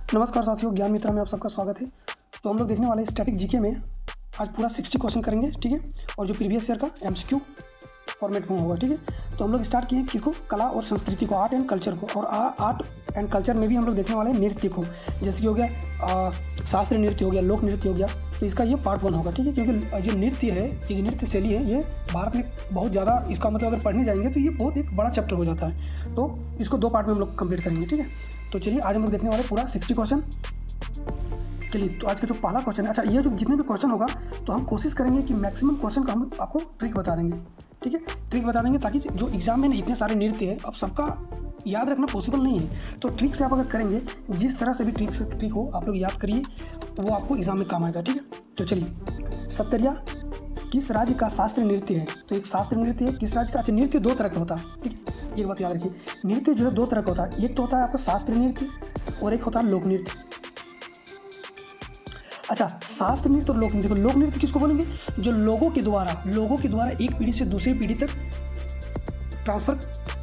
नमस्कार साथियों, ज्ञान मित्रा में आप सबका स्वागत है। तो हम लोग देखने वाले स्टैटिक जीके में आज पूरा 60 क्वेश्चन करेंगे, ठीक है। और जो प्रीवियस ईयर का एमसीक्यू फॉर्मेट में होगा, ठीक है। तो हम लोग स्टार्ट किए किसको, कला और संस्कृति को, आर्ट एंड कल्चर को। और आर्ट एंड कल्चर में भी हम लोग देखने वाले नृत्य को, जैसे कि हो गया शास्त्रीय नृत्य हो गया, लोक नृत्य हो गया। तो इसका ये पार्ट 1 होगा, ठीक है। क्योंकि जो नृत्य है, ये जो नृत्य शैली है, ये भारत में बहुत ज़्यादा, इसका मतलब अगर पढ़ने जाएंगे तो ये बहुत एक बड़ा चैप्टर हो जाता है। तो इसको 2 पार्ट में हम लोग कंप्लीट करेंगे, ठीक है। तो चलिए आज हम लोग देखने वाले पूरा 60 क्वेश्चन। चलिए, तो आज का जो पहला क्वेश्चन है, अच्छा ये जो जितने भी क्वेश्चन होगा तो हम कोशिश करेंगे कि मैक्सिमम क्वेश्चन का हम आपको ट्रिक बता देंगे, ठीक है। ट्रिक बता देंगे ताकि जो एग्जाम में इतने सारे नृत्य है, अब सबका याद रखना पॉसिबल नहीं है। तो ट्रिक से आप अगर करेंगे, जिस तरह से भी ट्रिक हो आप लोग याद करिए, वो आपको एग्जाम में काम आएगा, ठीक है। तो चलिए, सत्तरिया किस राज्य का शास्त्रीय नृत्य है? तो एक शास्त्रीय नृत्य है किस राज्य का? अच्छा, नृत्य 2 तरह का होता है, ठीक है। एक बात याद रखिए, नृत्य जो है 2 तरह का होता है। एक तो होता है आपका शास्त्रीय नृत्य और एक होता है लोक नृत्य। अच्छा, शास्त्र नृत्य और लोक नृत्य। तो लोक नृत्य किसको बोलेंगे? जो लोगों के द्वारा एक पीढ़ी से दूसरी पीढ़ी तक ट्रांसफर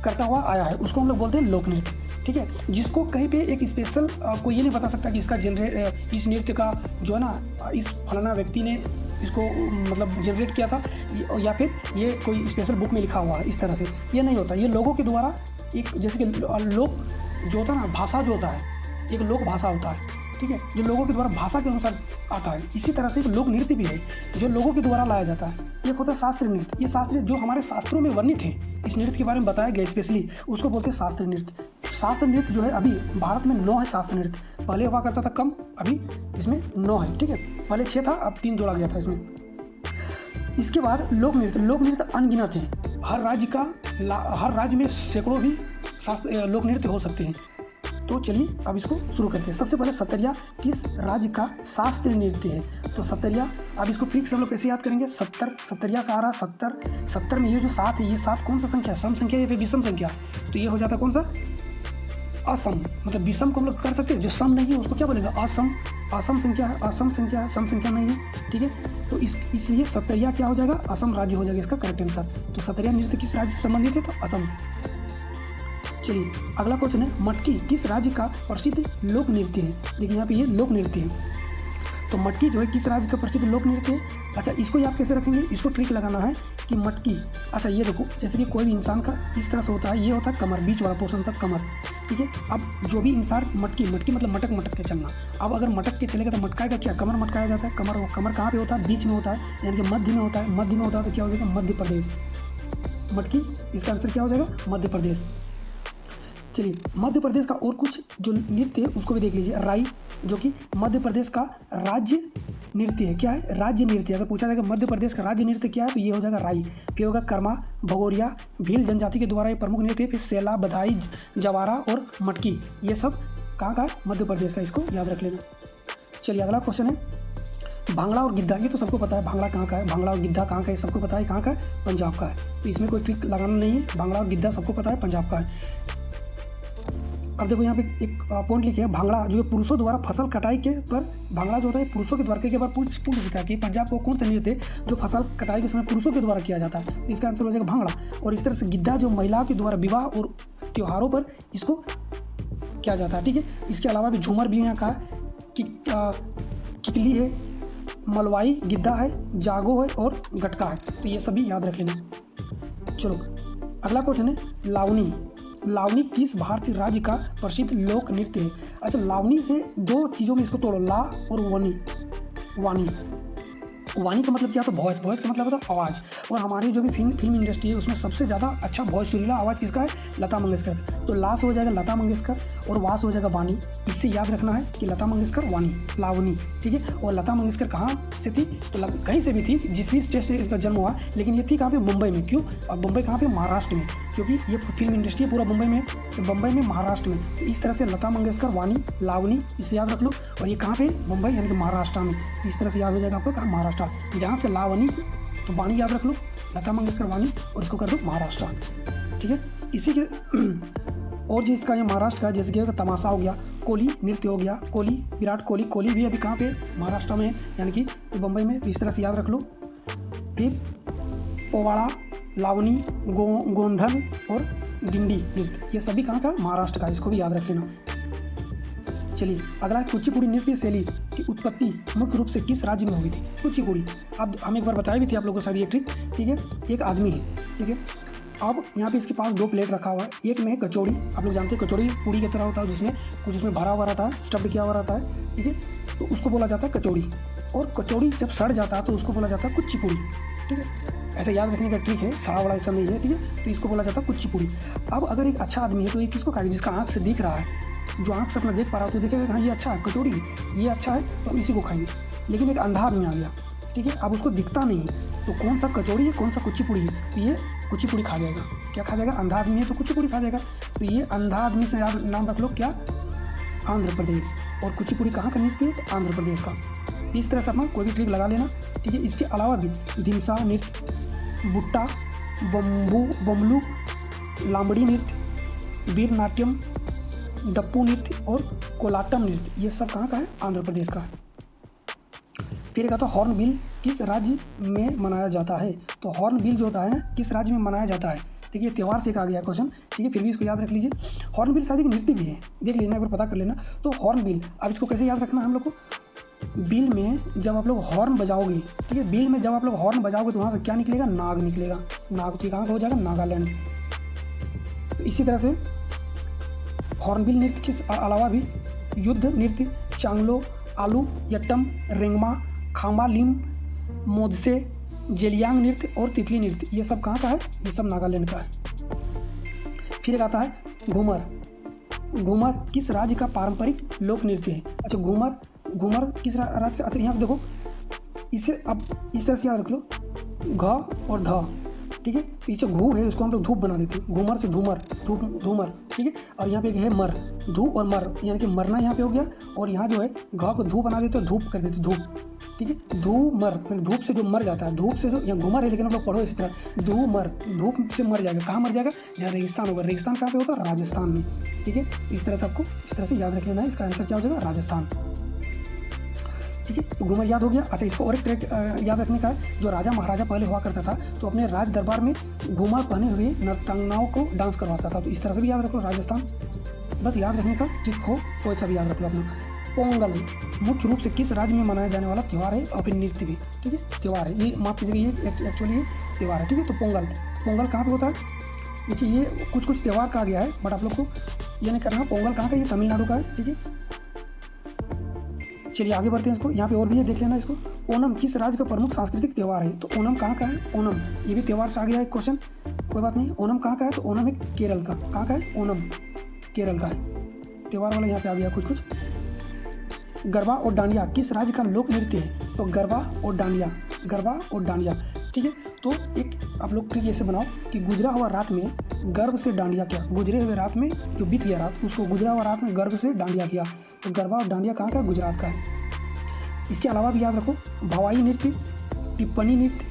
करता हुआ आया है, उसको हम लोग बोलते हैं लोक नृत्य, ठीक है। जिसको कहीं पे एक स्पेशल कोई ये नहीं बता सकता कि इसका इस नृत्य का जो है ना, इस फलाना व्यक्ति ने इसको मतलब जनरेट किया था, या फिर ये कोई स्पेशल बुक में लिखा हुआ है, इस तरह से ये नहीं होता। ये लोगों के द्वारा एक, जैसे कि लोक जो होता है ना, भाषा जो होता है, एक लोक भाषा होता है, ठीक है, जो लोगों के द्वारा भाषा के अनुसार आता है। इसी तरह से एक लोक नृत्य भी है जो लोगों के द्वारा लाया जाता है। एक होता है शास्त्रीय नृत्य। ये शास्त्रीय जो हमारे शास्त्रों में वर्णित है, इस नृत्य के बारे में बताया गया स्पेशली, उसको बोलते हैं शास्त्रीय नृत्य। शास्त्रीय नृत्य जो है, अभी भारत में 9 है शास्त्रीय नृत्य। पहले हुआ करता था कम, अभी इसमें 9 है, ठीक है। पहले 6 था, अब 3 जोड़ा गया था इसमें। इसके बाद लोक नृत्य अनगिनत हैं। हर राज्य में सैकड़ों भी लोक नृत्य हो सकते हैं। तो चलिए अब इसको शुरू करते हैं। सबसे पहले सत्तरिया किस राज्य का शास्त्रीय नृत्य है? तो सत्तरिया, अब इसको ट्रिक से हम लोग कैसे याद करेंगे? सत्तरिया से आ रहा 70 में ये जो 7 है, ये 7 कौन सा संख्या है? सम संख्या या फिर विषम संख्या? तो ये हो जाता है कौन सा? असम। मतलब विषम को हम लोग कर सकते हैं, जो सम नहीं है उसको क्या बोलेंगे? असम संख्या है, असम संख्या है, सम संख्या नहीं है, ठीक है। तो इसलिए सत्तरिया क्या हो जाएगा? असम राज्य हो जाएगा इसका करेक्ट आंसर। तो सत्तरिया नृत्य किस राज्य से संबंधित है? तो असम से। चलिए अगला क्वेश्चन है, मटकी किस राज्य का प्रसिद्ध लोक नृत्य है? देखिए यहाँ पे ये लोक नृत्य है। तो मटकी जो है किस राज्य का प्रसिद्ध लोक नृत्य है? अच्छा, इसको याद कैसे रखेंगे? इसको ट्रिक लगाना है कि मटकी, अच्छा ये देखो, जैसे कि कोई भी इंसान का इस तरह से होता है, ये होता है कमर, बीच वाला पोर्शन तक कमर, ठीक है। अब जो भी इंसान मटकी मतलब मटक के चलना। अब अगर मटक के चलेगा तो मटकाएगा क्या? कमर मटकाया जाता है। कमर कहाँ पे होता है? बीच में होता है, यानी कि मध्य में होता है। मध्य में होता है तो क्या हो जाएगा? मध्य प्रदेश। मटकी, इसका आंसर क्या हो जाएगा? मध्य प्रदेश। चलिए, मध्य प्रदेश का और कुछ जो नृत्य है उसको भी देख लीजिए। राई, जो कि मध्य प्रदेश का राज्य नृत्य है। क्या है? राज्य नृत्य। अगर पूछा जाएगा मध्य प्रदेश का राज्य नृत्य क्या है, तो ये हो जाएगा राई। फिर होगा कर्मा, भगोरिया, भील जनजाति के द्वारा ये प्रमुख नृत्य है। फिर सेला, बधाई, जवारा और मटकी, ये सब कहाँ का है? मध्य प्रदेश का। इसको याद रख लेना। चलिए अगला क्वेश्चन है, भांगड़ा और गिद्धा। ये तो सबको पता है भांगड़ा कहाँ का है, भांगड़ा और गिद्धा कहाँ का है, सबको पता है कहाँ का है? पंजाब का है। तो इसमें कोई ट्रिक लगाना नहीं है, भांगड़ा और गिद्धा सबको पता है पंजाब का है। अब देखो यहाँ पे एक पॉइंट लिखे हैं, भांगड़ा जो पुरुषों द्वारा फसल कटाई के पर, भांगड़ा जो होता है पुरुषों के द्वारा, के बार पूछ देता है कि पंजाब को कौन सा नृत्य जो फसल कटाई के समय पुरुषों के द्वारा किया जाता है? इसका आंसर हो जाएगा भांगड़ा। और इस तरह से गिद्धा जो महिलाओं के द्वारा विवाह और त्योहारों पर इसको किया जाता है, ठीक है। इसके अलावा भी झूमर भी यहाँ का किकली है, मलवाई गिद्धा है, जागो है और गटका है। तो ये सभी याद रख लेना। चलो अगला क्वेश्चन है, लावनी किस भारतीय राज्य का प्रसिद्ध लोक नृत्य है? अच्छा, लावनी से 2 चीज़ों में इसको तोड़ो, ला और वानी। वाणी का मतलब क्या? तो वॉइस का मतलब होता है आवाज़। और हमारी जो भी फिल्म इंडस्ट्री है उसमें सबसे ज़्यादा अच्छा वॉइस सुरीला आवाज़ किसका है? लता मंगेशकर। तो ला से हो जाएगा लता मंगेशकर और वा से हो जाएगा वाणी। इससे याद रखना है कि लता मंगेशकर, वाणी, लावनी, ठीक है। और लता मंगेशकर कहाँ से थी? तो कहीं से भी थी, जिस भी स्टेट से इसका जन्म हुआ, लेकिन ये थी कहाँ पे? मुंबई में। क्यों? और मुंबई कहाँ पे? महाराष्ट्र में, क्योंकि ये फिल्म इंडस्ट्री पूरा मुंबई में, तो मुंबई में, महाराष्ट्र में। तो इस तरह से लता मंगेशकर, वाणी, लावनी, इसे याद रख लो। और ये कहाँ पे? मुंबई यानी कि महाराष्ट्र में। तो इस तरह से याद हो जाएगा आपको, कहाँ? महाराष्ट्र। जहाँ से लावनी, तो वाणी याद रख लो, लता मंगेशकर, वाणी, और इसको कर दो महाराष्ट्र, ठीक है। इसी के और जो इसका ये महाराष्ट्र का, जैसे कि तमाशा हो गया, कोली नृत्य हो गया, कोली, विराट कोहली भी अभी कहाँ पे? महाराष्ट्र में, यानी कि मुंबई में। तो इस तरह से याद रख लो। फिर पोवाड़ा, लावनी, गोंधन और गिंडी नृत्य, ये सभी कहाँ का? महाराष्ट्र का। इसको भी याद रख लेना। चलिए अगला है कुचिपुड़ी नृत्य शैली की उत्पत्ति मुख्य रूप से किस राज्य में हुई थी। कुचिपुड़ी अब हम एक बार बताई भी थी आप लोगों को शायद ये ट्रिक, ठीक है। एक आदमी है, ठीक है। अब यहाँ पे इसके पास 2 प्लेट रखा हुआ है, एक में है कचौड़ी, आप लोग जानते हैं कचौड़ी पूड़ी की तरह होता है जिसमें कुछ उसमें भरा हुआ रहता है, स्टफ्ड किया हुआ रहता है, ठीक है। तो उसको बोला जाता है कचौड़ी, और कचौड़ी जब सड़ जाता है तो उसको बोला जाता है कुचिपुड़ी, ठीक है। ऐसे याद रखने का ट्रिक है, सड़ा वाला ऐसा नहीं है, ठीक है। तो इसको बोला जाता है कुचिपुड़ी। अब अगर एक अच्छा आदमी है तो ये किसको खाएगा, जिसका आँख से दिख रहा है, जो आँख से अपना देख पा रहा है तो देखेगा हाँ ये अच्छा है, कचौड़ी ये अच्छा है तो हम इसी को खाएंगे। लेकिन एक अंधा आदमी आ गया, ठीक है, अब उसको दिखता नहीं तो कौन सा कचौड़ी है कौन सा कुचिपुड़ी है, तो ये कुचिपुड़ी खा जाएगा। क्या खा जाएगा, अंधा आदमी है तो कुचिपुड़ी खा जाएगा। तो ये अंधा आदमी से नाम रख लो क्या, आंध्र प्रदेश। और कुचिपुड़ी कहाँ का नृत्य है, तो आंध्र प्रदेश का। इस तरह से अपना कोई भी ट्रिक लगा लेना, ठीक है। इसके अलावा भी धिमसा नृत्य, बुट्टा, बम्बलू, लांबड़ी नृत्य, वीर नाट्यम, डप्पू नृत्य और कोलाटम नृत्य, ये सब कहाँ का है, आंध्र प्रदेश का है। फिर एक आता है हॉर्नबिल किस राज्य में मनाया जाता है। तो हॉर्नबिल जो होता है ना, किस राज्य में मनाया जाता है। देखिए त्यौहार से एक आ गया क्वेश्चन, ठीक है, फिर भी इसको याद रख लीजिए। हॉर्नबिल शादी की नृत्य भी है, देख लेना एक बार पता कर लेना। तो हॉर्नबिल, अब इसको कैसे याद रखना है हम लोग को, बिल में जब आप लोग हॉर्न बजाओगे, ठीक है, बिल में जब आप लोग हॉर्न बजाओगे तो वहाँ से क्या निकलेगा, नाग निकलेगा। नाग तो कहाँ का हो जाएगा, नागालैंड। तो इसी तरह से हॉर्नबिल नृत्य के अलावा भी युद्ध नृत्य, चांगलो, आलू यट्टम, रेंगमा, खामालिम, मोदसे, जेलियांग नृत्य और तितली नृत्य, ये सब कहाँ का है, ये सब नागालैंड का है। फिर एक आता है घूमर। घूमर किस राज्य का पारंपरिक लोक नृत्य है। अच्छा घूमर किस राज्य का, अच्छा यहाँ से देखो, इसे अब इस तरह से याद रख लो, घ और ध, ठीक है। तो ये घू है इसको हम लोग धूप बना देते हैं, घूमर से धूमर, धूप धूमर, ठीक है। और यहाँ पे एक है मर, धू और मर, यानी कि मरना यहाँ पे हो गया, और यहाँ जो है घ को धूप बना देते हैं, धूप कर देते हैं, धूप, ठीक है। धूमर धूप से जो मर जाता है, धूप से जो यहाँ घूमर है, लेकिन हम लोग पढ़ो इसी तरह, धूमर धूप से मर जाएगा। कहाँ मर जाएगा, जहाँ रेगिस्तान होगा। रेगिस्तान कहाँ पे होता है, राजस्थान में, ठीक है। इस तरह से आपको इस तरह से याद रख लेना है, इसका आंसर क्या हो जाएगा, राजस्थान, ठीक है। तो घूमर याद हो गया। अच्छा इसको और एक ट्रिक याद रखने का है, जो राजा महाराजा पहले हुआ करता था तो अपने राज दरबार में घूमर पहने हुए नर्तंगनाओं को डांस करवाता था। तो इस तरह से भी याद रख लो, राजस्थान। बस याद रखने का ट्रिक हो तो अच्छा भी याद रख लो अपना। पोंगल मुख्य रूप से किस राज्य में मनाया जाने वाला त्यौहार है और फिर नृत्य भी, ठीक है, त्यौहार है। ये माफ कीजिएगा, ये एक्चुअली ये त्यौहार है, ठीक है। तो पोंगल कहाँ पे होता है, देखिए ये कुछ त्यौहार कहा गया है, बट आप लोग को ये नहीं करना। पोंगल कहाँ का, ये तमिलनाडु का है, ठीक है। चलिए आगे बढ़ते हैं इसको, यहाँ पे और भी है, देख लेना इसको। ओणम किस राज्य का प्रमुख सांस्कृतिक त्यौहार है। तो ओणम कहाँ का है, ओणम ये भी त्यौहार से आ गया है क्वेश्चन, कोई बात नहीं। ओणम कहाँ का है, तो ओणम है केरल का। कहाँ का है, ओणम केरल का है, त्यौहार वाला यहाँ पे आ गया कुछ। गरबा और डांडिया किस राज्य का लोक नृत्य है। तो गरबा और डांडिया, ठीक है। तो एक आप लोग ट्रिक ऐसे बनाओ कि गुजरा हुआ रात में गर्व से डांडिया किया, गुजरे हुए रात में जो बीत गया रात, उसको गुजरा हुआ रात में गर्व से डांडिया किया। तो गरबा और डांडिया कहाँ का, गुजरात का है। इसके अलावा भी याद रखो, भवाई नृत्य, टिप्पणी नृत्य,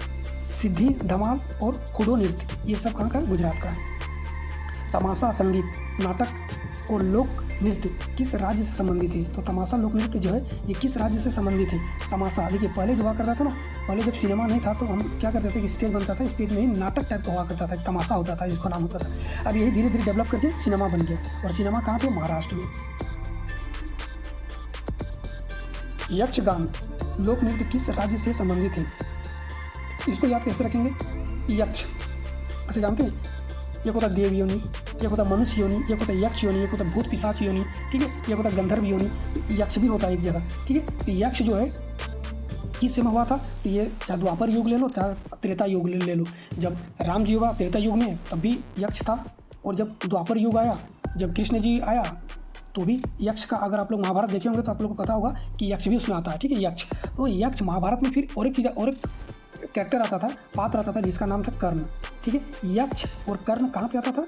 सिद्धि धमाल और हुडो नृत्य, ये सब कहाँ का है, गुजरात का है। तमाशा संगीत, नाटक और लोक नृत्य किस राज्य से संबंधित है। तो तमाशा लोक नृत्य जो है ये किस राज्य से संबंधित है। तमाशा देखिए पहले जो हुआ करता था ना, पहले जब सिनेमा नहीं था तो हम क्या करते थे कि स्टेज बनता था, स्टेज में ही नाटक टाइप का हुआ करता था, तमाशा होता था, जिसका नाम होता था। अब यही धीरे धीरे डेवलप करके सिनेमा बन गया। और सिनेमा कहाँ पे, महाराष्ट्र में। यक्षगान लोक नृत्य किस राज्य से संबंधित है। इसको याद कैसे रखेंगे, यक्ष, अच्छा जानते हैं, एक होता देव योनि, एक होता मनुष्य योनि, एक होता यक्ष योनि, एक होता भूत पिशाच योनि, ठीक है, एक होता गंधर्व योनि। तो यक्ष भी होता है एक जगह, ठीक है। तो यक्ष जो है किस समय हुआ था, तो ये चाहे द्वापर युग ले लो चाहे त्रेता युग ले लो। जब राम जी हुआ त्रेता युग में तब भी यक्ष था, और जब द्वापर युग आया, जब कृष्ण जी आया तो भी यक्ष का, अगर आप लोग महाभारत देखे होंगे तो आप लोग को पता होगा कि यक्ष भी उसमें आता है, ठीक है, यक्ष। तो यक्ष महाभारत में फिर और एक चीज़, और एक कैरेक्टर आता था, पात्र आता था, जिसका नाम था कर्ण, ठीक है। यक्ष और कर्ण कहाँ पे आता था,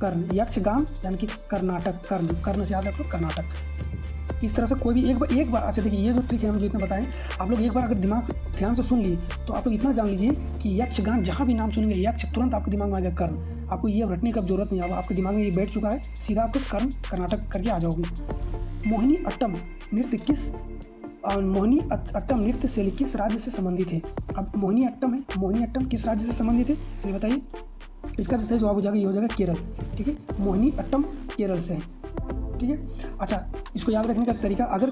कर्ण, यक्षगान यानी कि कर्नाटक, कर्ण से याद रखो, कर्नाटक। इस तरह से कोई भी एक बार अच्छा देखिए, ये जो ट्रिक है हम जो इतना बताएं, आप लोग एक बार अगर दिमाग ध्यान से सुन लिए तो आप लोग इतना जान लीजिए कि यक्षगान जहाँ भी नाम सुनेंगे यक्ष, तुरंत आपके दिमाग में आ गया कर्ण। आपको ये रटने की जरूरत नहीं, आपके दिमाग में ये बैठ चुका है, सीधा आपको कर्ण कर्नाटक करके आ जाओगे। मोहिनी अट्टम नृत्य शैली किस राज्य से संबंधित है। अब मोहिनी अट्टम किस राज्य से संबंधित है, चलिए बताइए। इसका जो सही जवाब हो जाएगा, ये हो जाएगा केरल, ठीक है। मोहिनी अट्टम केरल से है। ठीक है। अच्छा, इसको याद रखने का तरीका, अगर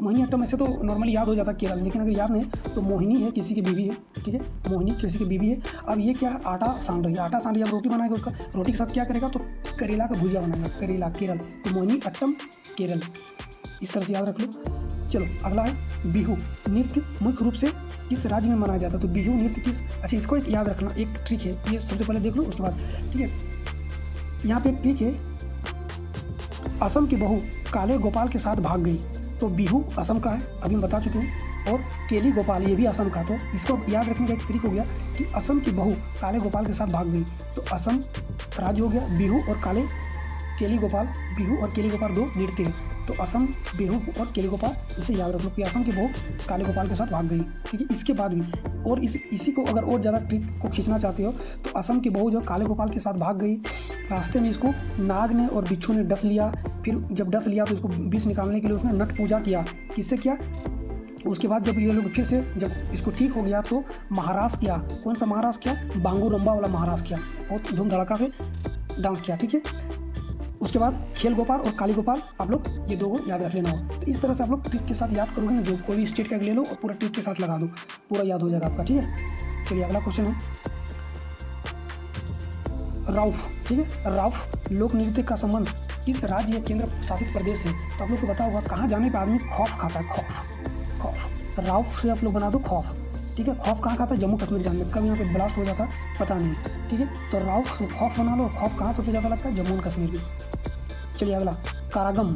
मोहिनी अट्टम ऐसे तो नॉर्मली याद हो जाता केरल, लेकिन अगर याद नहीं तो मोहिनी है किसी की बीवी है, ठीक है, मोहिनी किसी की बीवी है। अब ये क्या है, आटा सान रही है, आटा सान रही है, अब रोटी बनाएगा, उसका रोटी के साथ क्या करेगा, तो करेला का भुजिया बनाएगा, करेला केरल, तो मोहिनी अट्टम केरल, इस तरह से याद रख लो। चलो अगला है बिहू नृत्य मुख्य रूप से किस राज्य में मनाया जाता है, तो बिहू नृत्य किस, अच्छा इसको एक याद रखना, एक ट्रिक है, ये सबसे पहले देख लो उसके बाद, ठीक है। यहाँ पे एक ट्रिक है, असम की बहू काले गोपाल के साथ भाग गई, तो बिहू असम का है, अभी हम बता चुके हैं, और केली गोपाल ये भी असम का, तो इसको याद रखने का एक तरीका हो गया कि असम की बहू काले गोपाल के साथ भाग गई, तो असम राज्य हो गया, बिहू और केली गोपाल, बिहू और केली गोपाल दो नृत्य है, तो असम बिहू और केली गोपाल, इसे याद रख लो कि असम की बहू काले गोपाल के साथ भाग गई, ठीक है। इसके बाद भी और इसी को अगर और ज़्यादा ट्रिक को खींचना चाहते हो, तो असम की बहू जो काले गोपाल के साथ भाग गई, रास्ते में इसको नाग ने और बिच्छू ने डस लिया, फिर जब डस लिया तो इसको विष निकालने के लिए उसने नट पूजा किया, किससे किया, उसके बाद जब ये लोग फिर से जब इसको ठीक हो गया तो महाराज किया, कौन सा महाराज किया, बांगू रंबा वाला महाराज किया, बहुत धूम धड़ाका से डांस किया, ठीक है। उसके बाद खेल गोपाल और काली गोपाल, आप लोग ये दो को याद रख लेना हो, तो इस तरह से आप लोग ट्रिक के साथ याद करोगे ना, जो कोई भी स्टेट का ले लो और पूरा ट्रिक के साथ लगा दो, पूरा याद हो जाएगा आपका, ठीक है। चलिए अगला क्वेश्चन है राउफ, ठीक है। राउफ लोक नृत्य का संबंध किस राज्य या केंद्र शासित प्रदेश से, तो आप लोग को पता होगा कहाँ जाने पर आदमी खौफ खाता है, खौफ, राउफ से आप लोग बना दो खौफ, ठीक है। खौफ कहाँ खाता है, जम्मू कश्मीर जाने में, कब यहाँ पे ब्लास्ट हो जाता पता नहीं, ठीक है। तो राउफ से खौफ बना लो, खौफ कहाँ सबसे ज़्यादा लगता है, जम्मू एंड कश्मीर में। चलिए अगला कारागम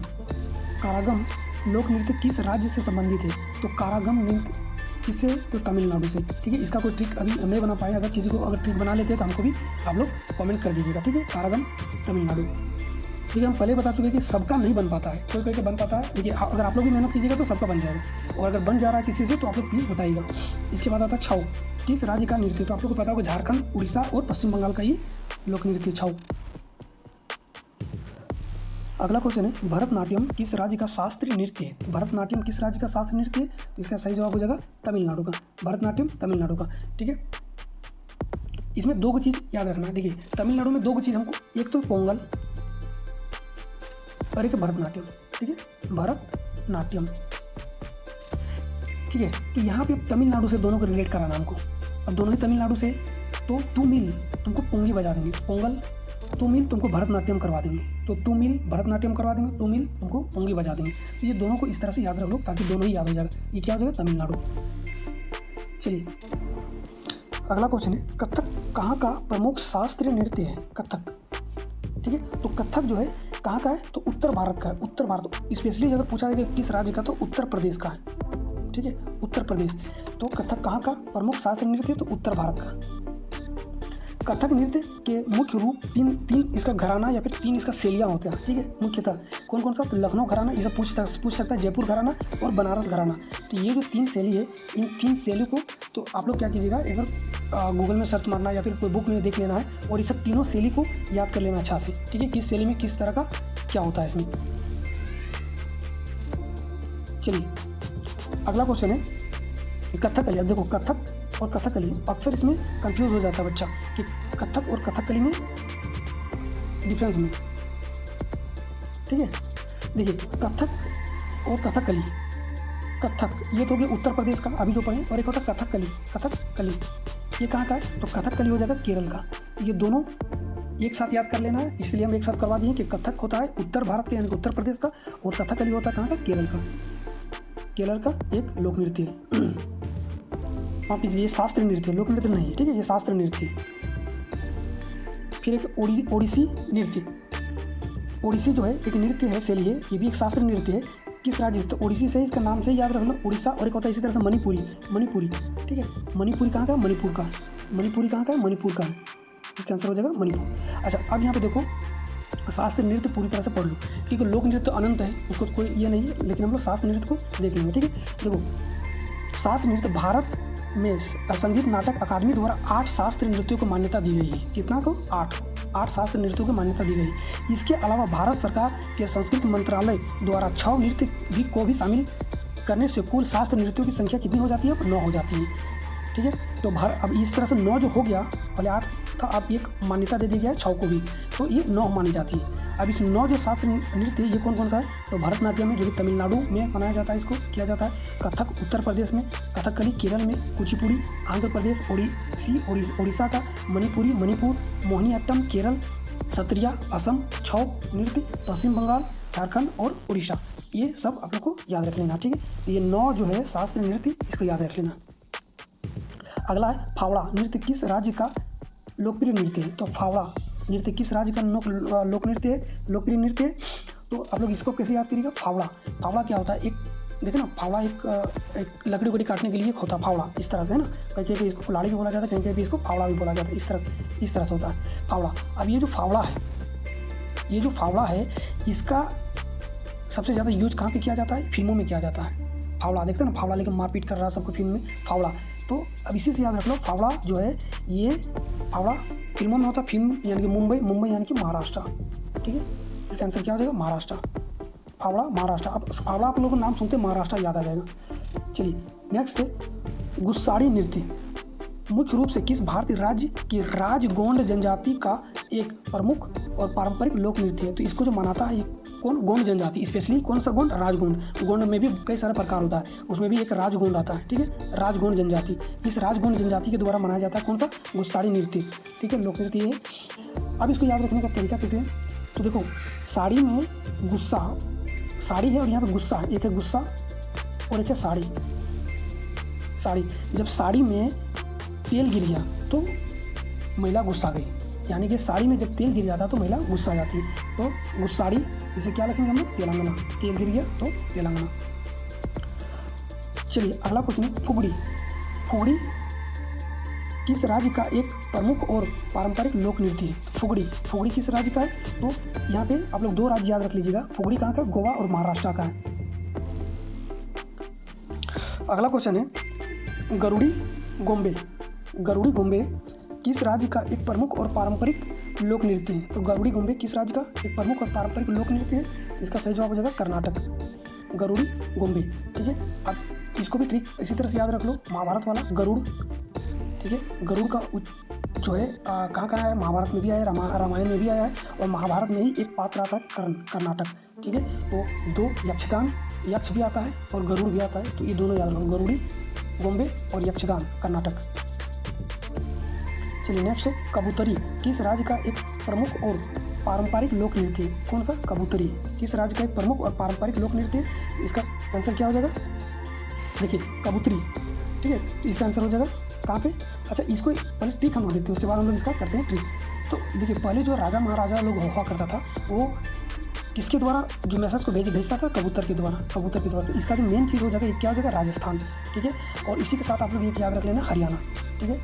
लोक नृत्य किस राज्य से संबंधित है, तो कारागम नृत्य किससे, तो तमिलनाडु से, ठीक है। इसका कोई ट्रिक अभी नहीं बना पाए, अगर किसी को अगर ट्रिक बना लेते हैं तो हमको भी आप लोग कमेंट कर दीजिएगा, ठीक है। कारागम तमिलनाडु, ठीक है। हम पहले बता चुके कि सबका नहीं बन पाता है, कोई कोई बन पाता है, देखिए अगर आप लोग भी मेहनत कीजिएगा तो सबका बन जाएगा, और अगर बन जा रहा है किसी से तो आप लोग प्लीज़ बताइएगा। इसके बाद आता है छऊ, किस राज्य का नृत्य, तो आप लोग को पता होगा झारखंड, उड़ीसा और पश्चिम बंगाल का ये लोक नृत्य छऊ। अगला क्वेश्चन है भरतनाट्यम किस राज्य का शास्त्रीय नृत्य है, भरतनाट्यम किस राज्य का शास्त्रीय नृत्य है, तो इसका सही जवाब हो जाएगा तमिलनाडु का, भरतनाट्यम तमिलनाडु का, ठीक है। इसमें दो चीज़ याद रखना, देखिए तमिलनाडु में दो चीज़ हमको, एक तो पोंगल और एक भरतनाट्यम, ठीक है, भरतनाट्यम, ठीक है। तो यहाँ पे तमिलनाडु से दोनों को रिलेट कराना हमको, अब दोनों ही तमिलनाडु से, तो टू मिल तुमको पोंगी बजा देंगे, पोंगल, टू मिल तुमको भरतनाट्यम करवा देंगे, तो टू मिल भरतनाट्यम करवा देंगे, टू मिल तुमको पोंगी बजा देंगे, तो ये दोनों को इस तरह से याद रख लो ताकि दोनों ही याद हो जाएगा, ये क्या हो जाएगा तमिलनाडु। चलिए अगला क्वेश्चन है कथक कहाँ का प्रमुख शास्त्रीय नृत्य है, कथक, ठीक है। तो कथक जो है कहाँ का है, तो उत्तर भारत का है, उत्तर भारत, स्पेशली अगर पूछा जाए किस राज्य का, तो उत्तर प्रदेश का है, ठीक है, उत्तर प्रदेश। तो कथक कहाँ का प्रमुख शास्त्रीय नृत्य है, तो उत्तर भारत का। कथक नृत्य के मुख्य रूप तीन इसका घराना या फिर तीन इसका शैलियाँ होते हैं, ठीक है, मुख्यतः कौन कौन सा, तो लखनऊ घराना, ये सब पूछ सकता है, जयपुर घराना और बनारस घराना। तो ये जो तीन शैली है, इन तीन शैली को तो आप लोग क्या कीजिएगा, अगर गूगल में सर्च मारना या फिर कोई बुक में देख लेना है, और ये सब तीनों शैली को याद कर लेना अच्छा से, ठीक है, किस शैली में किस तरह का क्या होता है इसमें। चलिए अगला क्वेश्चन है कथकली। अब देखो कथक और कथकली अक्सर इसमें कंफ्यूज हो जाता है बच्चा कि कथक और कथकली में डिफरेंस में, ठीक है। देखिए कथक और कथकली, कथक ये तो हो गया उत्तर प्रदेश का अभी जो पढ़े, और एक होता है कथकली, ये कहाँ का है, तो कथकली हो जाएगा केरल का। ये दोनों एक साथ याद कर लेना है, इसलिए हम एक साथ करवा दिए कि कथक होता है उत्तर भारत के यानी उत्तर प्रदेश का, और कथकली होता है कहाँ का, केरल का एक लोक नृत्य है। माफ कीजिए, ये शास्त्रीय नृत्य, लोक नृत्य नहीं है, ठीक है, ये शास्त्रीय नृत्य। फिर एक ओडिसी नृत्य, ओडिसी जो है एक नृत्य है, शैली है, ये भी एक शास्त्रीय नृत्य है। किस राज्य से, तो ओडिसी से, इसका नाम से याद रख लो उड़ीसा, और एक होता है इसी तरह से मणिपुरी, ठीक है, मणिपुरी कहाँ का, मणिपुर कहाँ का है, इसका आंसर हो जाएगा मणिपुर। अच्छा अब यहाँ पे देखो शास्त्रीय नृत्य पूरी तरह से पढ़ लो, ठीक है, लोक नृत्य अनंत है, उसको कोई ये नहीं है, लेकिन हम लोग शास्त्रीय नृत्य को देख लेंगे, ठीक है। देखो शास्त्रीय नृत्य भारत में संगीत नाटक अकादमी द्वारा 8 शास्त्रीय नृत्यों को मान्यता दी गई है, कितना को, 8 शास्त्रीय नृत्यों को मान्यता दी गई। इसके अलावा भारत सरकार के संस्कृति मंत्रालय द्वारा 6 नृत्य को भी शामिल करने से कुल शास्त्रीय नृत्यों की संख्या कितनी हो जाती है, 9 हो जाती है, ठीक है। तो अब इस तरह से 9 जो हो गया, पहले 8 का अब एक मान्यता दे दी गया है, 6 को भी, तो ये 9 मानी जाती है। अब इस 9 जो शास्त्रीय नृत्य है ये कौन कौन सा है, तो भरतनाट्यम है जो कि तमिलनाडु में मनाया जाता है, इसको किया जाता है। कथक उत्तर प्रदेश में, कथकली केरल में, कुचिपुड़ी आंध्र प्रदेश, उड़ीसा का, मणिपुरी मणिपुर, मोहिनीअट्टम केरल, सत्रिया असम, छौ नृत्य पश्चिम बंगाल, झारखंड और उड़ीसा। ये सब आप लोग को याद रख लेना, ठीक है। ये 9 जो है शास्त्रीय नृत्य, इसको याद रख लेना। अगला है फावड़ा नृत्य किस राज्य का लोकप्रिय नृत्य है, तो फावड़ा नृत्य किस राज्य का लोकप्रिय नृत्य है। तो आप लोग इसको कैसे याद करिएगा, फावड़ा क्या होता है, एक देखिए ना, फावड़ा एक लकड़ी उकड़ी काटने के लिए एक होता है फावड़ा, इस तरह से है ना, कहीं कहीं इसको कुल्हाड़ी भी बोला जाता है, कहीं कहीं भी इसको फावड़ा भी बोला जाता है, इस तरह से होता है फावड़ा। अब ये जो फावड़ा है इसका सबसे ज़्यादा यूज कहाँ पे किया जाता है, फिल्मों में किया जाता है। फावड़ा देखते हैं ना, फावड़ा लेकर मारपीट कर रहा है सबको फिल्म में, फावड़ा। तो अब इसी से याद रख लो, फावड़ा जो है ये फावड़ा फिल्मों में होता है, फिल्म यानी कि मुंबई यानी कि महाराष्ट्र, ठीक है। इसका आंसर क्या हो जाएगा, महाराष्ट्र। फावड़ा महाराष्ट्र। अब फावड़ा आप लोगों को नाम सुनते महाराष्ट्र याद आ जाएगा। चलिए नेक्स्ट है गुस्साड़ी नृत्य, मुख्य रूप से किस भारतीय राज्य की राजगोंड जनजाति का एक प्रमुख और पारंपरिक लोक नृत्य है। तो इसको जो मनाता है कौन, गोंड जनजाति, स्पेशली कौन सा गोंड, राजगोंड। गोंड में भी कई सारे प्रकार होता है, उसमें भी एक राजगोंड आता है, ठीक है, राजगोंड जनजाति। इस राजगोंड जनजाति के द्वारा मनाया जाता है कौन सा, गुस्साड़ी नृत्य, ठीक है, लोक नृत्य है। अब इसको याद रखने का तरीका कैसे है, तो देखो साड़ी में गुस्सा, साड़ी है और यहाँ पे गुस्सा है, एक है गुस्सा और एक है साड़ी। जब साड़ी में तेल गिर गया तो महिला गुस्सा गई, यानी कि साड़ी में जब तेल गिर जाता है तो महिला गुस्सा जाती है। तो गुस्साड़ी, इसे क्या लिखेंगे हम लोग, तेलंगाना। तेल गिर गया तो तेलंगाना। चलिए अगला क्वेश्चन है फुगड़ी किस राज्य का एक प्रमुख और पारंपरिक लोक नृत्य है। फुगड़ी किस राज्य का है, तो यहाँ पे आप लोग 2 राज्य याद रख लीजिएगा, फुगड़ी कहाँ का, गोवा और महाराष्ट्र का है। अगला क्वेश्चन है गरुड़ी गोम्बे किस राज्य का एक प्रमुख और पारंपरिक लोक नृत्य है। तो गरुड़ी गोम्बे किस राज्य का एक प्रमुख और पारंपरिक लोक नृत्य है, इसका सही जवाब हो जाएगा कर्नाटक, गरुड़ी गोम्बे, ठीक है। अब इसको भी ट्रिक इसी तरह से याद रख लो, महाभारत वाला गरुड़, ठीक है, गरुड़ का जो है कहाँ है, महाभारत में भी आया है, रामायण में भी आया है, और महाभारत में ही एक पात्र आता है कर्नाटक, ठीक है। तो 2 यक्षगान, यक्ष भी आता है और गरुड़ भी आता है, तो ये दोनों याद रखो, गरुड़ी गोम्बे और यक्षगान कर्नाटक। चलिए नेक्स्ट है कबूतरी किस राज्य का एक प्रमुख और पारंपरिक लोक नृत्य है। कौन सा, कबूतरी किस राज्य का एक प्रमुख और पारंपरिक लोक नृत्य है, इसका आंसर क्या हो जाएगा, देखिए कबूतरी, ठीक है, इसका आंसर हो जाएगा कहाँ पे। अच्छा इसको पहले ट्रिक हम लोग देखते हैं, उसके बाद हम लोग इसका करते हैं ट्रिक। तो देखिए पहले जो राजा महाराजा लोग हुआ करता था वो किसके द्वारा जो मैसेज को भेजता था, कबूतर के द्वारा। तो इसका जो मेन चीज़ हो जाएगा, ये क्या हो जाएगा, राजस्थान, ठीक है। और इसी के साथ आप लोग एक याद रख लेना, हरियाणा, ठीक है,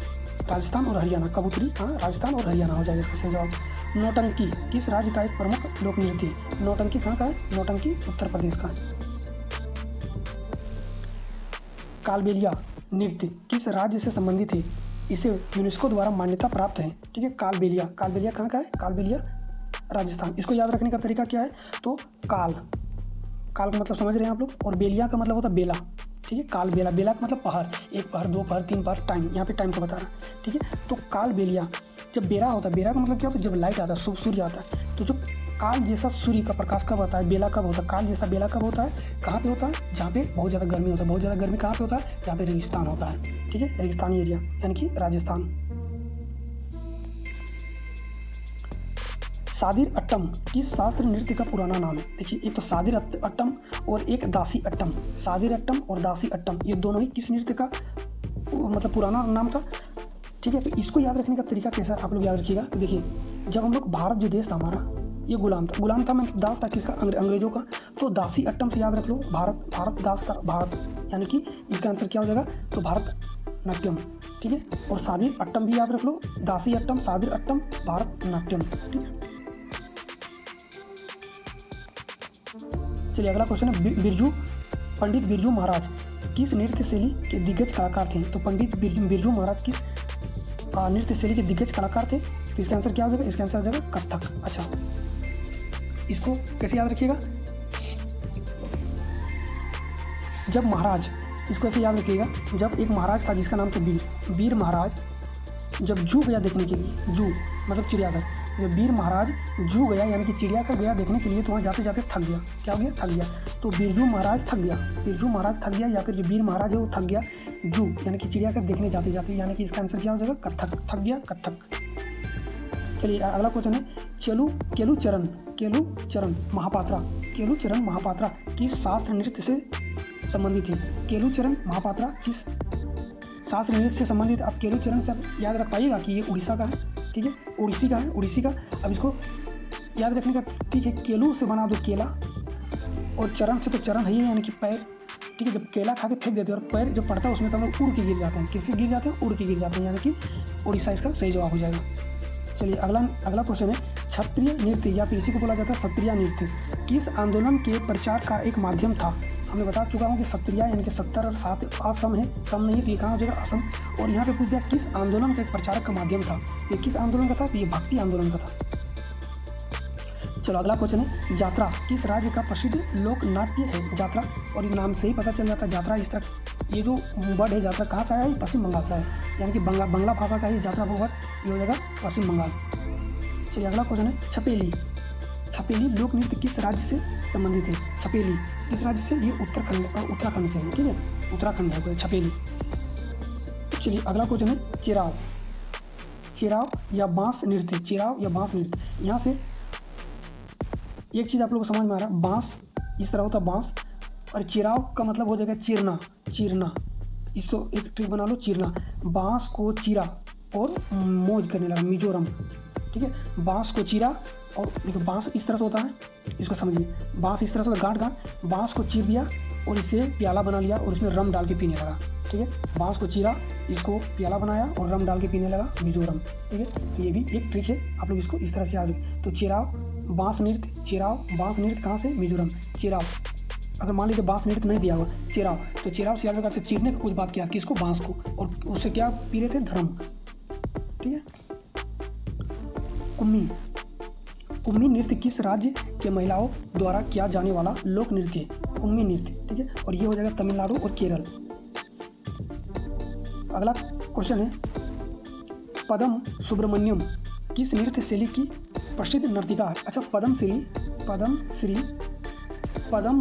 राजस्थान और हरियाणा, कबूतरी, हाँ राजस्थान और हरियाणा हो जाएगा इसका सही जवाब। नौटंकी किस राज्य का एक प्रमुख लोक नृत्य है। नौटंकी कहाँ का है, नौटंकी उत्तर प्रदेश का है। कालबेलिया नृत्य किस राज्य से संबंधित है, इसे यूनेस्को द्वारा मान्यता प्राप्त है, ठीक है। कालबेलिया कहाँ का है, कालबेलिया राजस्थान। इसको याद रखने का तरीका क्या है, तो काल का मतलब समझ रहे हैं आप लोग, और बेलिया का मतलब होता है बेला, ठीक है। काल बेला का मतलब पहर, 1 पहर 2 पहर 3 पहर, टाइम, यहाँ पे टाइम को बता रहा है, ठीक है। तो काल बेलिया, जब बेरा होता है, बेरा का मतलब क्या होता है, जब लाइट आता है, सूर्य आता है, तो जो काल जैसा सूर्य का प्रकाश कब आता है, बेला कब होता है, काल जैसा बेला कब होता है, कहाँ पे होता है, जहाँ पे बहुत ज़्यादा गर्मी होता है। बहुत ज़्यादा गर्मी कहाँ पे होता है, जहाँ पे रेगिस्तान होता है, ठीक है, रेगिस्तानी एरिया यानी कि राजस्थान। सादिर अट्टम किस शास्त्रीय नृत्य का पुराना नाम है। देखिए एक तो सादिर अट्टम और एक दासी अट्टम। सादिर अट्टम और दासी अट्टम ये दोनों ही किस नृत्य का मतलब पुराना नाम था, ठीक है। तो इसको याद रखने का तरीका कैसा आप लोग याद रखिएगा। देखिए जब हम लोग भारत जो देश था हमारा ये गुलाम था मतलब दास था किसका, अंग्रेजों का। तो दासी अट्टम से याद रख लो, भारत दास था, भारत यानी कि इसका आंसर क्या हो जाएगा, तो भारत नाट्यम, ठीक है। और सादिर अट्टम भी याद रख लो, दासी अट्टम, सादिर अट्टम, भारत नाट्यम, ठीक है। चलिए अगला क्वेश्चन है पंडित बिरजू महाराज किस नृत्य शैली के दिग्गज कलाकार थे। तो पंडित बिरजू महाराज किस नृत्य शैली के दिग्गज कलाकार थे, तो इसका आंसर क्या हो जाएगा, इसका आंसर हो जाएगा कथक। अच्छा इसको कैसे याद रखिएगा, जब महाराज, इसको ऐसे याद रखिएगा, जब एक महाराज था जिसका नाम था वीर महाराज, जब जू गया देखने के लिए, जू मतलब चिड़ियाघर, जब वीर महाराज जू गया यानी कि चिड़ियाघर गया देखने के लिए, तो वहाँ जाते जाते थक गया। क्या हो गया? थक गया। तो बिरजू महाराज थक गया, बिरजू महाराज थक गया, या फिर जो वीर महाराज है वो थक गया जू यानी कि चिड़ियाघर देखने जाते जाते, यानी कि इसका आंसर क्या हो जाएगा? कथक। थक गया, कथक। चलिए अगला क्वेश्चन है केलूचरण महापात्रा। केलूचरण महापात्रा किस शास्त्र नृत्य से संबंधित है? केलूचरण महापात्रा किस शास्त्र नृत्य से संबंधित? अब केलूचरण से आप याद रख पाइएगा कि ये उड़ीसा का है, ठीक है, उड़ीसी का है, उड़ीसी का। अब इसको याद रखने का ठीक है, केलू से बना दो केला, और चरण से तो चरण है ही यानी कि पैर, ठीक है। जब केला खा के फेंक देते हैं और पैर जब पड़ता है उसमें तो हम लोग उड़ के गिर जाते हैं। किससे गिर जाते हैं? उड़ के गिर जाते हैं, यानी कि उड़ीसा इसका सही जवाब हो जाएगा। चलिए अगला क्वेश्चन है क्षत्रिय नृत्य या फिर इसी को बोला जाता है क्षत्रिय नृत्य किस आंदोलन के प्रचार का एक माध्यम था? हमने बता चुका हूँ कि क्षत्रिय यानी कि 70 और 7 असम है, सम नहीं है तो ये कहाँ हो जाएगा? असम। और यहाँ पे पूछ दिया किस आंदोलन का एक प्रचारक का माध्यम था? ये किस आंदोलन का था? तो ये भक्ति आंदोलन का था। चलो अगला क्वेश्चन है यात्रा किस राज्य का प्रसिद्ध लोक नाट्य है? यात्रा, और ये नाम से ही पता चल जाता है यात्रा। इस तरह ये जो वर्ड है यात्रा कहाँ से आया है? पश्चिम बंगाल से है, यानी कि बंगला भाषा का ही यात्रा वर्ड, ये हो जाएगा पश्चिम बंगाल। चलिए अगला क्वेश्चन है छपेली। छपेली लोक नृत्य किस राज्य से संबंधित है? छपेली किस राज्य से? ये उत्तराखंड से है, ठीक है, उत्तराखंड है छपेली। चलिए अगला क्वेश्चन है चिराव। चिराव या बांस नृत्य, चिराव या बांस नृत्य। यहाँ से एक चीज़ आप लोगों को समझ में आ रहा है, बांस इस तरह होता है बांस, और चिराव का मतलब हो जाएगा चीरना। चीरना, इसको एक ट्रिक बना लो, चीरना। बांस को चीरा और मौज करने लगा, मिजोरम, ठीक है। बांस को चीरा, और देखो बांस इस तरह से होता है, इसको समझिए, बांस इस तरह से गांठ गांठ, बांस को चीर दिया और इसे प्याला बना लिया और उसमें रम डाल के पीने लगा, ठीक है। बांस को चीरा, इसको प्याला बनाया और रम डाल के पीने लगा, मिजोरम, ठीक है। तो ये भी एक ट्रिक है, आप लोग इसको इस तरह से याद रखें। तो चिराव बांस नृत्य, चिराव बांस नृत्य कहाँ से? मिजोरम। चिराव, अगर मान लीजिए बांस नृत्य नहीं दिया हुआ, चिराव, तो चिराव से याद रखा, चीरने का कुछ बात किया, किसको? बांस को, और उससे क्या पी रहे थे? धर्म, ठीक है। कुम्मी। कुम्मी नृत्य किस राज्य के महिलाओं द्वारा किया जाने वाला लोक नृत्य है? कुम्मी नृत्य, ठीक है, और ये हो जाएगा तमिलनाडु और केरल। अगला क्वेश्चन है पदम सुब्रमण्यम किस नृत्य शैली की प्रसिद्ध नर्तिका है? अच्छा, पद्म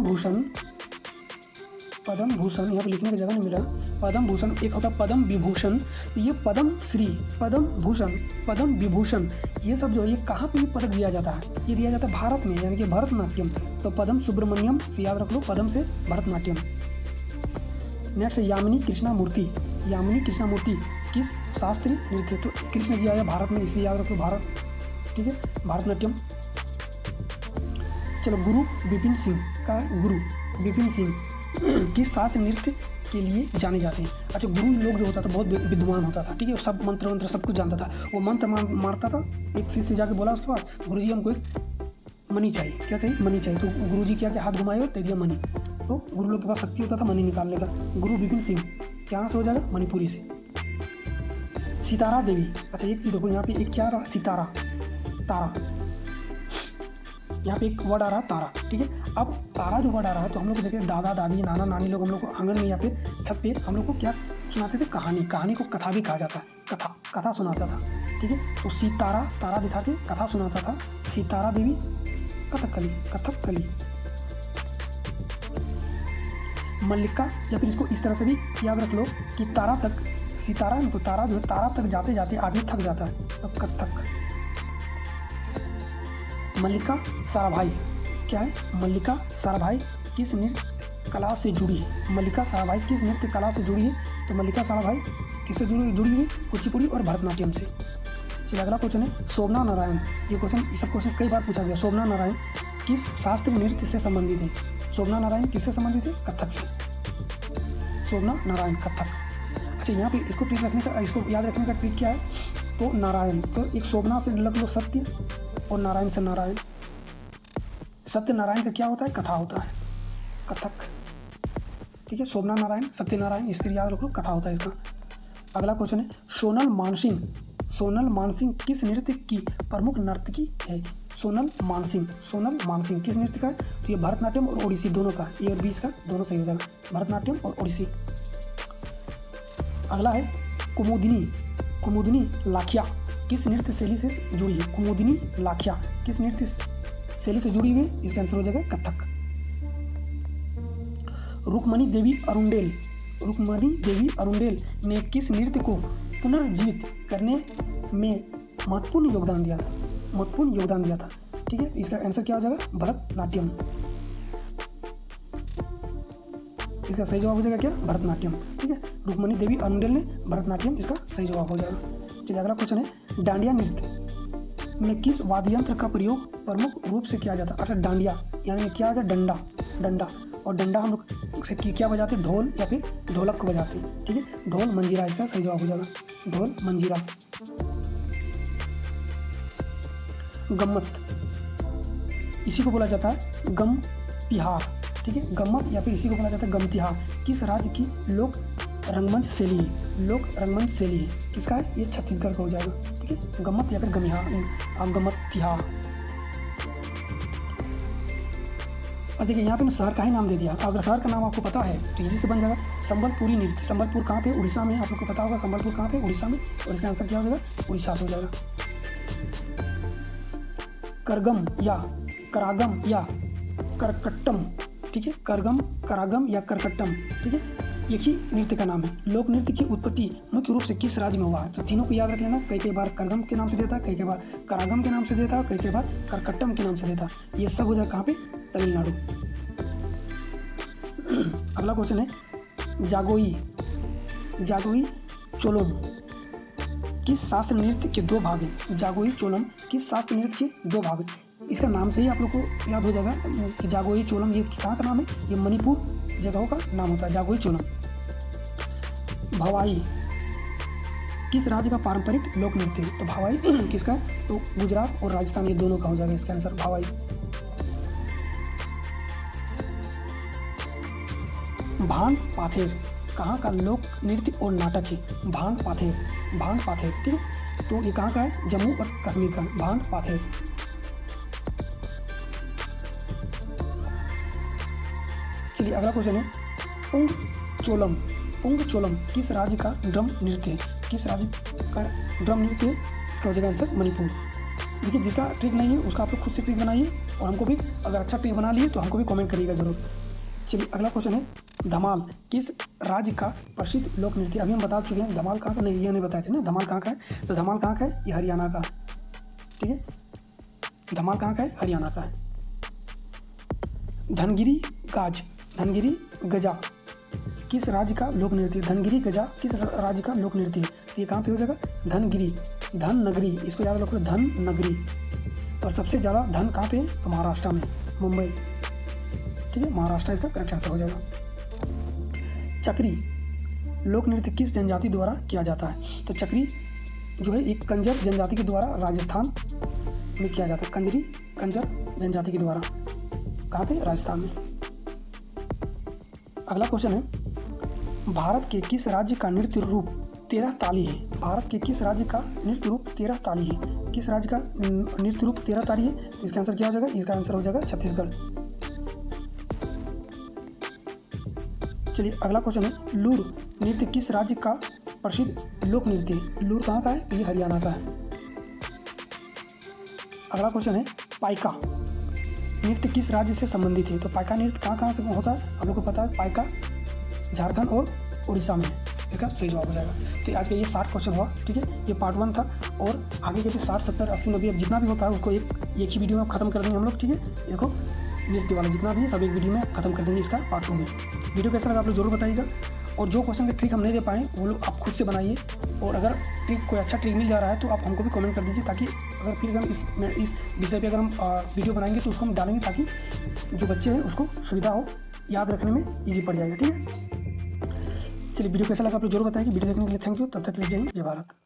भूषण यहाँ पे लिखने की जगह नहीं मिला। पद्म भूषण एक होता है पद्म विभूषण, ये पद्म श्री, पद्म भूषण, पद्म विभूषण, ये सब जो है ये कहाँ पे पदक दिया जाता है? ये दिया जाता है भारत में, यानी कि भरतनाट्यम। तो पद्म सुब्रमण्यम से याद रख लो, पद्म से भरतनाट्यम। नेक्स्ट है यामिनी कृष्णामूर्ति। यामिनी कृष्णामूर्ति किस शास्त्रीय नृत्य? तो कृष्ण जी आया भारत में, इसे याद रखो, भारत, ठीक है, भरतनाट्यम। चलो गुरु विपिन सिंह का, गुरु विपिन सिंह किस शास्त्र नृत्य के लिए जाने जाते हैं? अच्छा, गुरु लोग जो होता था बहुत विद्वान होता था, ठीक है, सब मंत्र सब कुछ जानता था, वो मंत्र मारता था। एक शिष्य से जाके बोला उसके बाद, गुरुजी हमको एक मनी चाहिए। क्या चाहिए? मनी चाहिए। तो गुरुजी क्या हाथ घुमाए और दे दिया मनी। तो गुरु लोग के पास शक्ति होता था मनी निकालने का। गुरु विपिन सिंह क्या से हो जाएगा? मणिपुरी से। सितारा देवी, अच्छा एक चीज़ देखो यहाँ पे, एक क्या रहा? सितारा, तारा, यहाँ पे एक वर्ड आ रहा है तारा, ठीक है। अब तारा जो वर्ड आ रहा है, तो हम लोग को देखें दादा दादी नाना नानी लोग हम लोग को आंगन में या फिर छत पे हम लोग को क्या सुनाते थे? कहानी। कहानी को कथा भी कहा जाता है, कथा सुनाता था, ठीक है। तो सितारा, तारा दिखा के कथा सुनाता था। सितारा देवी कथकली। मल्लिका, या फिर इसको इस तरह से भी याद रख लो कि तारा तक, सितारा तो तारा जो है, तारा तक जाते जाते आदमी थक जाता है, तो कथक। मल्लिका साराभाई क्या है? मल्लिका साराभाई किस नृत्य कला से जुड़ी है? मल्लिका साराभाई किस नृत्य कला से जुड़ी है? तो मल्लिका साराभाई किससे जुड़ी है? कुचिपुड़ी और भरतनाट्यम से। चलिए अगला क्वेश्चन है शोभना नारायण। ये क्वेश्चन, सब क्वेश्चन कई बार पूछा गया। शोभना नारायण किस शास्त्रीय नृत्य से संबंधित है? शोभना नारायण किससे संबंधित है? कथक से। शोभना नारायण कथक। अच्छा, यहाँ पे इसको ट्रिक रखने का, इसको याद रखने का ट्रिक क्या है? तो नारायण, तो एक शोभना से लग लो सत्य, और नारायण से नारायण। सत्य नारायण का क्या होता है? कथा होता है, कथक, ठीक है। शोभना नारायण, सत्य नारायण, इसलिए याद रखो, कथा होता है इसका। अगला क्वेश्चन है सोनल मानसिंह। सोनल मानसिंह किस नृत्य की प्रमुख नर्तकी है? सोनल मानसिंह किस नृत्य का है? तो ये भरतनाट्यम और ओडिसी दोनों का, ए और बी का दोनों सही हो जाएगा, भरतनाट्यम और ओडिसी। अगला है कुमुदिनी लाखिया किस नृत्य शैली से जुड़ी है? कुमुदिनी लाखिया किस नृत्य शैली से जुड़ी हुई है? इसका आंसर हो जाएगा कथक। रुक्मणी देवी अरुंडेल ने किस नृत्य को पुनर्जीवित करने में महत्वपूर्ण योगदान दिया था? ठीक है, इसका आंसर क्या हो जाएगा? भरतनाट्यम। इसका सही जवाब हो जाएगा क्या? भरतनाट्यम। ठीक है, रुक्मणी देवी अरुंडेल ने भरतनाट्यम इसका सही जवाब हो जाएगा। चलिए अगला क्वेश्चन है, डांडिया नृत्य में किस वाद्य यंत्र का प्रयोग प्रमुख रूप से किया जाता है? अर्थात डांडिया यानी क्या हो जाए? डंडा। और डंडा हम लोग से क्या बजाते हैं? ढोल या फिर ढोलक को बजाते हैं। ठीक है, ढोल मंजीरा इसका सही जवाब हो जाएगा, ढोल मंजीरा। गम्मत इसी को बोला जाता है गम तिहार। ठीक है, गम्मत या फिर इसी को बोला जाता है गम तिहार। किस राज्य की लोक रंगमंच शैली है? किसका है? ये छत्तीसगढ़ का हो जाएगा। ठीक है, गम्मत या फिर गम्मत तिहार। और देखिए यहाँ पे मैं शहर का ही नाम दे दिया। अगर शहर का नाम आपको पता है तो इजी से बन जाएगा संबलपुरी नृत्य। संबलपुर कहाँ पे? उड़ीसा में। आप लोग को पता होगा संबलपुर कहाँ पे? उड़ीसा में। और इसका आंसर क्या हो जाएगा? उड़ीसा से हो जाएगा। करगम या करागम या करकट्टम। ठीक है, करागम या करकट्टम। ठीक है, एक ही नृत्य का नाम है। लोक नृत्य की उत्पत्ति मुख्य रूप से किस राज्य में हुआ है? तो तीनों को याद रख लेना। कई बार करगम के नाम से देता है, कई बार करागम के नाम से देता है, कई बार करकट्टम के नाम से देता है। ये सब हो जाए कहाँ पे? तमिलनाडु। अगला क्वेश्चन है, जागोई चोलम किस शास्त्र नृत्य के 2 भाग हैं? जागोई चोलम किस शास्त्र नृत्य के 2 भाग हैं? इसका नाम से ही आप लोग को याद हो जाएगा कि जागोई चोलम ये कहाँ का नाम है? ये मणिपुर जगहों का नाम होता है, जागोई चोलम। भवाई किस राज्य का पारंपरिक लोक नृत्य है? तो भवाई किसका है? तो गुजरात और राजस्थान ये दोनों का हो जाएगा इसका आंसर, भवाई। भांग पाथेर कहाँ का लोक नृत्य और नाटक है? भांग पाथेर। ठीक है, तो ये कहाँ का है? जम्मू और कश्मीर का भांग पाथेर। चलिए अगला क्वेश्चन है, पुंग चोलम किस राज्य का ड्रम नृत्य है? इसका हो जाएगा आंसर मणिपुर। देखिए जिसका ट्रिक नहीं है उसका आप लोग खुद से ट्रिक बनाइए और हमको भी अगर अच्छा ट्रिक बना लिए तो हमको भी कमेंट करिएगा जरूर। चलिए अगला क्वेश्चन है, धमाल किस राज्य का प्रसिद्ध लोक नृत्य? अभी हम बता चुके हैं धमाल कहाँ का, नहीं ये नहीं बताए थे ना धमाल कहाँ का है। तो धमाल कहाँ का है? ये हरियाणा का। ठीक है, धमाल कहाँ का है? हरियाणा का है। धनगिरी गजा किस राज्य का लोक नृत्य? धनगिरी गजा किस राज्य का लोक नृत्य है? तो ये कहाँ पे हो जाएगा? धन नगरी। इसको याद रखो, धन नगरी। और सबसे ज़्यादा धन कहाँ पे है? तो महाराष्ट्र में, मुंबई। ठीक है, महाराष्ट्र इसका करेक्ट आंसर हो जाएगा। चक्री लोक नृत्य किस जनजाति द्वारा किया जाता है? तो चक्री जो है एक कंजर जनजाति के द्वारा राजस्थान में किया जाता है। कंजर जनजाति के द्वारा कहाँ पे? राजस्थान में। अगला क्वेश्चन है, भारत के किस राज्य का नृत्य रूप 13 ताली है? भारत के किस राज्य का नृत्य रूप 13 ताली है? किस राज्य का नृत्य रूप 13 ताली है? तो इसका आंसर क्या हो जाएगा? इसका आंसर हो जाएगा छत्तीसगढ़। चलिए अगला क्वेश्चन है, लूर नृत्य किस राज्य का प्रसिद्ध लोक नृत्य है? लूर कहाँ का है? तो ये हरियाणा का है। अगला क्वेश्चन है, पाइका नृत्य किस राज्य से संबंधित है? तो पाइका नृत्य कहाँ से होता है? आप लोग को पता है, पाइका झारखंड और उड़ीसा में। इसका सही जवाब हो जाएगा। तो आज का ये 60 क्वेश्चन हुआ। ठीक है, ये पार्ट 1 था और आगे के भी 60, 70, 80, 90 अब जितना भी होता है उसको एक ही वीडियो में खत्म कर देंगे हम लोग। ठीक है, इसको नृत्य वाला जितना भी है सब एक वीडियो में खत्म कर देंगे इसका पार्ट 2 में। वीडियो कैसा लगा आप लोग जरूर बताइएगा और जो क्वेश्चन का ट्रिक हम नहीं दे पाए वो लोग आप खुद से बनाइए। और अगर कोई अच्छा ट्रिक मिल जा रहा है तो आप हमको भी कमेंट कर दीजिए, ताकि अगर फिर हम इस विषय पे अगर हम वीडियो बनाएंगे तो उसको हम डालेंगे ताकि जो बच्चे हैं उसको सुविधा हो, याद रखने में ईजी पड़ जाएगा। ठीक है, चलिए वीडियो कैसा लगा आप लोग जरूर बताएंगे। वीडियो देखने के लिए थैंक यू। तब तक के लिए जय हिंद, जय भारत।